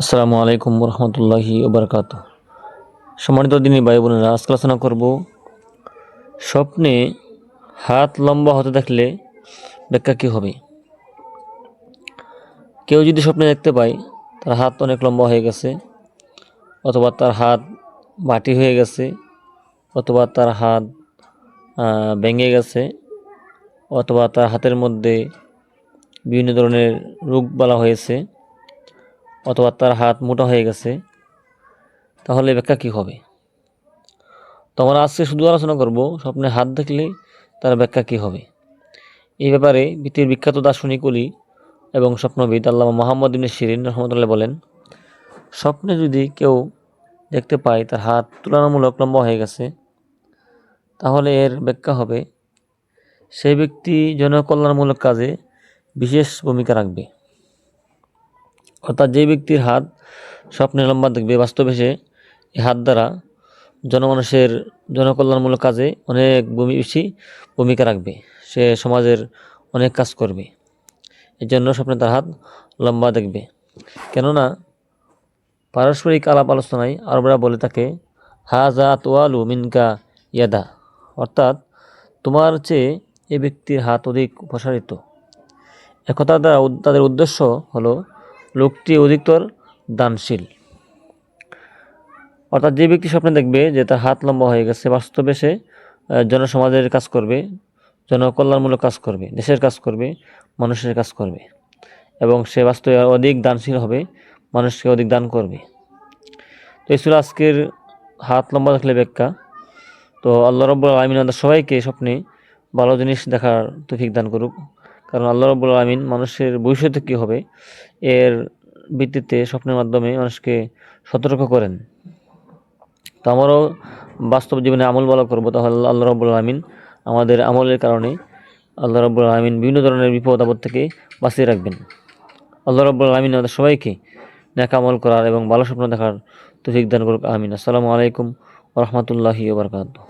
আসসালামু আলাইকুম রহমতুল্লাহি ওবরকাত। সম্মানিত দিনী ভাই বোনেরা, আজকে আলোচনা করব স্বপ্নে হাত লম্বা হতে দেখলে ব্যাখ্যা কী হবে। কেউ যদি স্বপ্নে দেখতে পায় তার হাত অনেক লম্বা হয়ে গেছে, অথবা তার হাত বাটি হয়ে গেছে, অথবা তার হাত ভেঙে গেছে, অথবা তার হাতের মধ্যে বিভিন্ন ধরনের রোগ বালা হয়েছে, অথবা তার হাত মোটা হয়ে গেছে, তাহলে ব্যাখ্যা কী হবে। তো আমরা আজকে শুধু আলোচনা করব স্বপ্নে হাত দেখলে তার ব্যাখ্যা কী হবে। এই ব্যাপারে পৃথিবীর বিখ্যাত দার্শনিক ওলি এবং স্বপ্নবিদ আল্লামা মুহাম্মদ ইবনে সিরিন রহমতুল্লাহ বলেন, স্বপ্নে যদি কেউ দেখতে পায় তার হাত তুলনামূলক লম্বা হয়ে গেছে, তাহলে এর ব্যাখ্যা হবে সেই ব্যক্তি জনকল্যাণমূলক কাজে বিশেষ ভূমিকা রাখবে। অর্থাৎ যে ব্যক্তির হাত স্বপ্নে লম্বা দেখবে, বাস্তবে সে এই হাত দ্বারা জনমানুষের জনকল্যাণমূলক কাজে অনেক বেশি ভূমিকা রাখবে, সে সমাজের অনেক কাজ করবে। এই জন্য স্বপ্নে তার হাত লম্বা দেখবে। কেননা পারস্পরিক আলাপ আলোচনায় আরবরা বলে থাকে হাজা তোয়ালু মিনকা ইয়াদা, অর্থাৎ তোমার চেয়ে এ ব্যক্তির হাত অধিক প্রসারিত। একথা দ্বারা তাদের উদ্দেশ্য হলো লোকটি অধিকতর দানশীল। অর্থাৎ যে ব্যক্তি স্বপ্নে দেখবে যে তার হাত লম্বা হয়ে গেছে, বাস্তবে সে জনসমাজের কাজ করবে, জনকল্যাণমূলক কাজ করবে, দেশের কাজ করবে, মানুষের কাজ করবে, এবং সে বাস্তবে অধিক দানশীল হবে, মানুষকে অধিক দান করবে। তো এই ছিল আজকের হাত লম্বা দেখলে ব্যাখ্যা। তো আল্লাহ রাব্বুল আলামিন আমাদের সবাইকে স্বপ্নে ভালো জিনিস দেখার তৌফিক দান করুক। কারণ আল্লাহ রাব্বুল আলামিন মানুষের ভবিষ্যতে কী হবে এর ভিত্তিতে স্বপ্নের মাধ্যমে মানুষকে সতর্ক করেন। তো আমারও বাস্তব জীবনে আমল ভালো করবো, তাহলে আল্লাহ রাব্বুল আলামিন আমাদের আমলের কারণে আল্লাহ রাব্বুল আলামিন বিভিন্ন ধরনের বিপদ আপদ থেকে বাঁচিয়ে রাখবেন। আল্লাহ রাব্বুল আলামিন আমাদের সবাইকে নেক আমল করার এবং ভালো স্বপ্ন দেখার তৌফিক দান করুক, আমিন। আসসালামু আলাইকুম ওয়া রাহমাতুল্লাহি ওয়া বারাকাতুহু।